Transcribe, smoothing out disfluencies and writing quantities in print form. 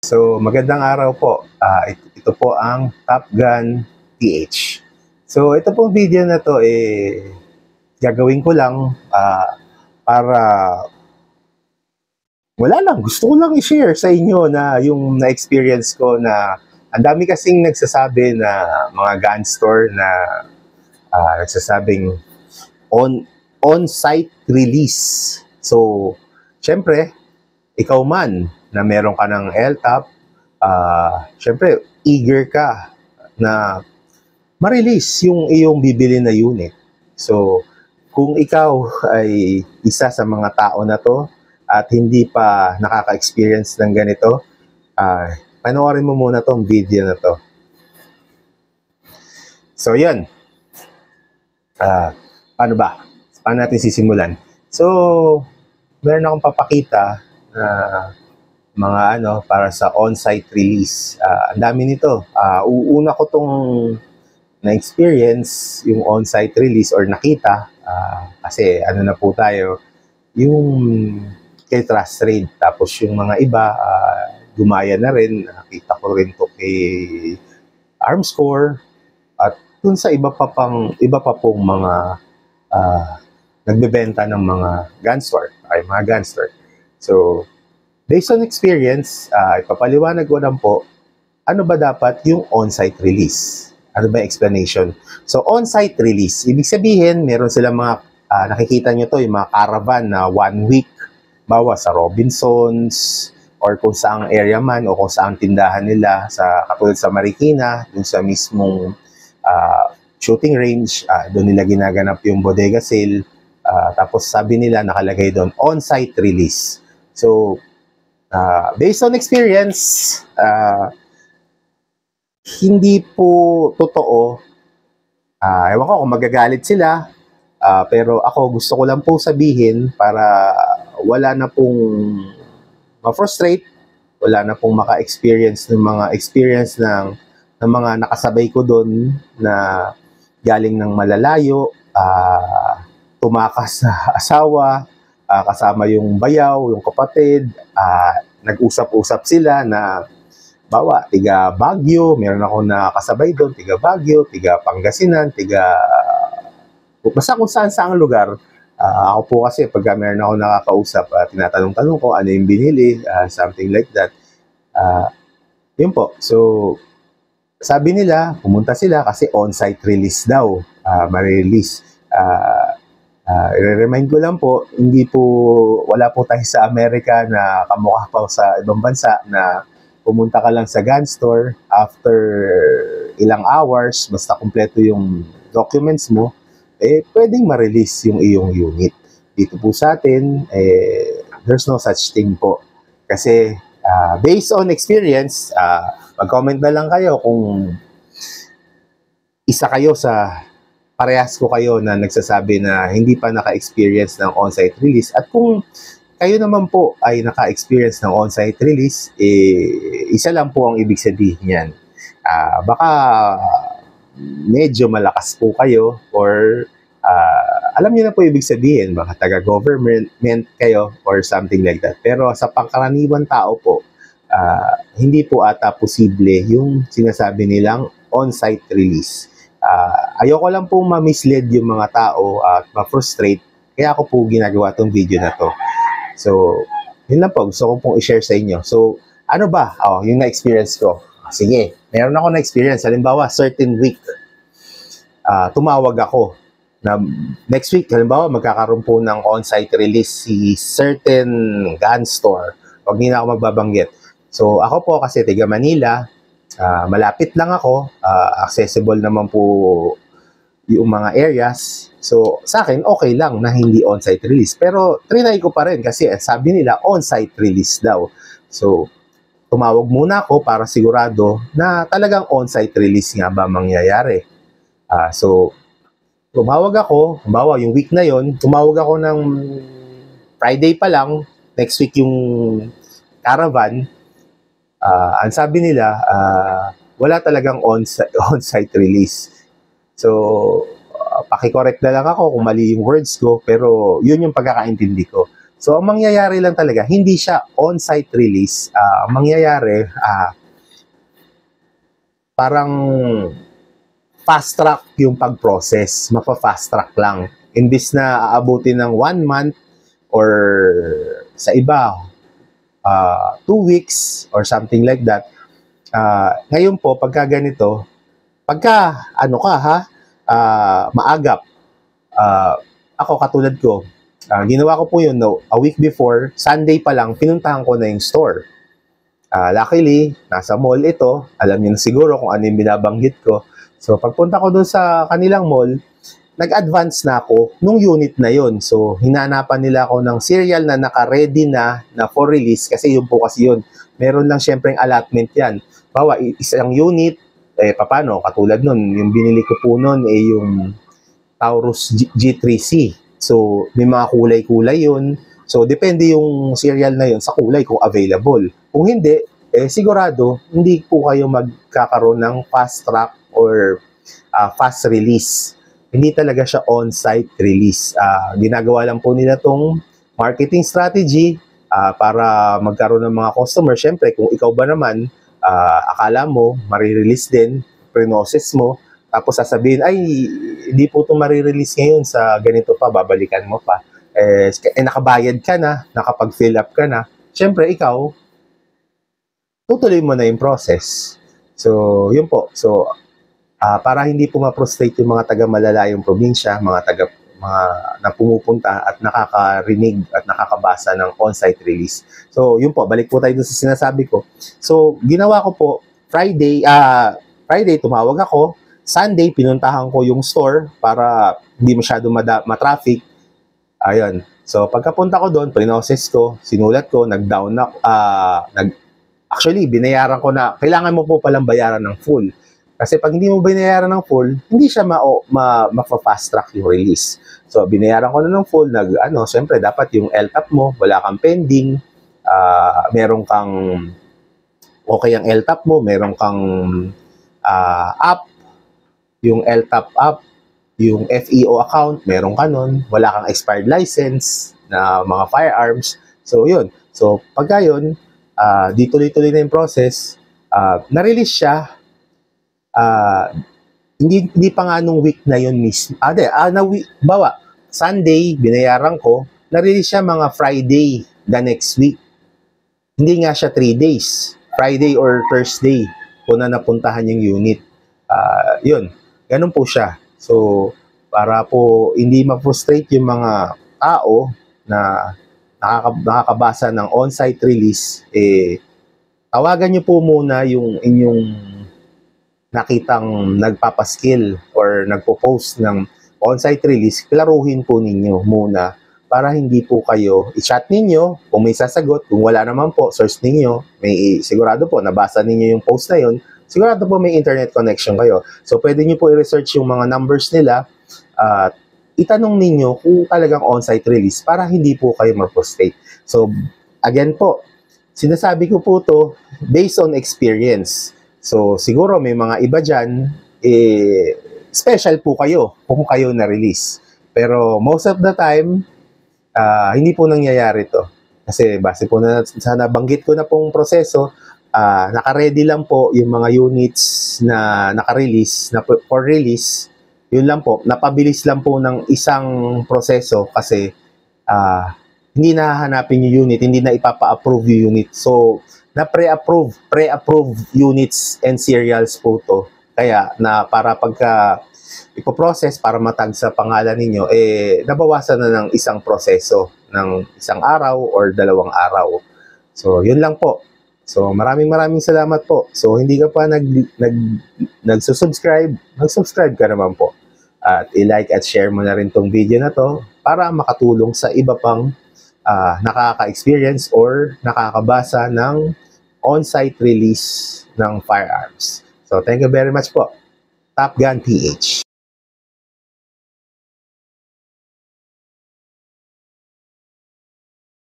So, magandang araw po. Ito po ang Top Gun PH. So, ito pong video na to, gagawin ko lang para wala lang. Gusto ko lang i-share sa inyo na yung na-experience ko na ang dami kasing nagsasabi na mga gun store na nagsasabing on-site release. So, syempre, ikaw man na meron ka ng LTAP, syempre, eager ka na ma-release yung iyong bibili na unit. So, kung ikaw ay isa sa mga tao na to at hindi pa nakaka-experience ng ganito, panoorin mo muna tong video na to. So, yun. Paano ba? Paano natin sisimulan? So, meron akong papakita na mga para sa on-site release. Ang dami nito. Una ko tong na-experience yung on-site release or nakita kasi na po tayo yung kay Trust Trade. Tapos yung mga iba gumaya na rin. Nakita ko rin to kay Armscore at dun sa iba pa pong mga nagbebenta ng mga gun store, mga gun store. So, based on experience, ipapaliwanag ko lang po, ano ba dapat yung on-site release? Ano ba yung explanation? So, on-site release, ibig sabihin, meron silang mga, nakikita nyo to, yung mga caravan na 1 week, bawa sa Robinsons, or kung saang area man, o kung saang tindahan nila, katulad sa Marikina, dun sa mismong shooting range, doon nila ginaganap yung bodega sale. Tapos sabi nila nakalagay doon, on-site release. So, based on experience, hindi po totoo. Ewan ko kung magagalit sila, pero ako gusto ko lang po sabihin para wala na pong ma-frustrate, wala na pong maka-experience ng mga experience ng mga nakasabay ko doon na galing ng malalayo, tumakas sa asawa, kasama yung bayaw, yung kapatid, nag-usap-usap sila na bawa, tiga Baguio, meron ako nakasabay doon, tiga Baguio, tiga Pangasinan, basta kung saan-saang lugar. Ako po kasi pagka meron ako nakakausap, tinatanong-tanong ko ano yung binili, something like that. Yun po. So, sabi nila, pumunta sila kasi on-site release daw, ma-release. I-remind ko lang po, wala po tayo sa Amerika na kamukha pa sa ibang bansa na pumunta ka lang sa gun store after ilang hours, basta kumpleto yung documents mo, pwedeng ma-release yung iyong unit. Dito po sa atin, there's no such thing po. Kasi based on experience, mag-comment na lang kayo kung isa kayo sa parehas ko kayo na nagsasabi na hindi pa naka-experience ng on-site release. At kung kayo naman po ay naka-experience ng on-site release, isa lang po ang ibig sabihin yan. Baka medyo malakas po kayo or alam niyo na po ibig sabihin, baka taga-government kayo or something like that. Pero sa pangkaraniwan tao po, hindi po ata posible yung sinasabi nilang on-site release. Ayoko lang pong ma-mislead yung mga tao at ma-frustrate, kaya ako po ginagawa tong video na to. So, yun lang po, gusto ko pong i-share sa inyo. So, ano ba? Yung na-experience ko. Sige, meron ako na-experience. Halimbawa, certain week, tumawag ako na next week, halimbawa, magkakaroon po ng on-site release si certain gun store. Huwag niyo na ako magbabanggit. So, ako po kasi taga Manila, malapit lang ako, accessible naman po yung mga areas. So, sa akin, okay lang na hindi on-site release. Pero, trinay ko pa rin kasi sabi nila on-site release daw. So, tumawag muna ako para sigurado na talagang on-site release nga ba mangyayari. So, tumawag ako, halimbawa yung week na yon, tumawag ako ng Friday pa lang, next week yung caravan. Ang sabi nila, wala talagang on-site release. So, paki-correct na lang ako kung mali yung words ko, pero yun yung pagkakaintindi ko. So, ang mangyayari lang talaga, hindi siya on-site release. Ang mangyayari, parang fast track yung pag-process. Mapa-fast track lang. Imbis na aabutin ng 1 month or sa iba, 2 weeks or something like that. Ngayon po, pagka ganito, pagka maagap, ako katulad ko, ginawa ko po yun, a week before, Sunday pa lang, pinuntahan ko na yung store. Luckily, nasa mall ito, alam niyo na siguro kung ano yung binabanggit ko. So, pagpunta ko doon sa kanilang mall, nag-advance na ako nung unit na yon. So, hinanapan nila ako ng serial na naka-ready na for release kasi yun po kasi yun. Meron lang syempre yung allotment yan. Bawa, isang unit, paano? Katulad nun, yung binili ko po nun, yung Taurus G3C. So, may mga kulay-kulay yun. So, depende yung serial na yun sa kulay kung available. Kung hindi, sigurado, hindi po kayo magkakaroon ng fast track or fast release. Hindi talaga siya on-site release. Ginagawa lang po nila tong marketing strategy para magkaroon ng mga customer. Siyempre, kung ikaw ba naman, akala mo, marirelease din, pre-process mo, tapos sasabihin, ay, hindi po ito marirelease ngayon sa ganito pa, babalikan mo pa. Nakabayad ka na, nakapag-fill up ka na. Siyempre, ikaw, tutuloy mo na yung process. So, yun po. So, para hindi po ma-frustrate yung mga taga-malalayong probinsya, mga na pumupunta at nakakarinig at nakakabasa ng on-site release. So, yun po, balik po tayo dun sa sinasabi ko. So, ginawa ko po, Friday, tumawag ako. Sunday, pinuntahan ko yung store para hindi masyado ma-traffic. Ayun. So, pagkapunta ko doon, pre-process ko, sinulat ko, nag-down na, actually, binayaran ko na, kailangan mo po palang bayaran ng full. Kasi pag hindi mo binayaran ng full, hindi siya ma-fast track yung release. So, binayaran ko na ng full, siyempre, dapat yung LTAP mo, wala kang pending, meron kang, okay ang LTAP mo, meron kang app, yung LTAP app, yung FEO account, meron ka nun, wala kang expired license na mga firearms. So, yun. So, pagka yun, di tuloy-tuloy na yung process, na-release siya, hindi pa nga nung week na yun mismo. Bawa, Sunday, binayaran ko, na-release siya mga Friday the next week. Hindi nga siya 3 days. Friday or Thursday ko na napuntahan yung unit. Yun, ganun po siya. So, para po hindi ma-frustrate yung mga tao na nakakabasa ng on-site release, tawagan nyo po muna yung inyong nakitang nagpapaskill or nagpo-post ng on-site release, klaruhin po ninyo muna para hindi po kayo i-chat ninyo kung may sasagot. Kung wala naman po, search ninyo, sigurado po, nabasa ninyo yung post na yun, sigurado po may internet connection kayo. So, pwede nyo po i-research yung mga numbers nila at itanong ninyo kung talagang on-site release para hindi po kayo ma-frustrate. So, again po, sinasabi ko po to based on experience. So, siguro may mga iba dyan, special po kayo kung kayo na-release. Pero most of the time, hindi po nangyayari to. Kasi base po na sa nabanggit ko na pong proseso, naka-ready lang po yung mga units na naka-release, na for release, yun lang po, napabilis lang po ng isang proseso kasi hindi nahahanapin yung unit, hindi na ipapa-approve yung unit. So, na pre-approve units and serials po to. Kaya na para pagka ipo-process para matag sa pangalan ninyo, nabawasan na ng isang proseso ng isang araw or 2 araw. So, yun lang po. So, maraming salamat po. So, hindi ka pa nagsusubscribe, mag-subscribe ka naman po. At i-like at share mo na rin tong video na to para makatulong sa iba pang nakaka-experience or nakakabasa ng on-site release ng firearms. So, thank you very much po. Top Gun PH.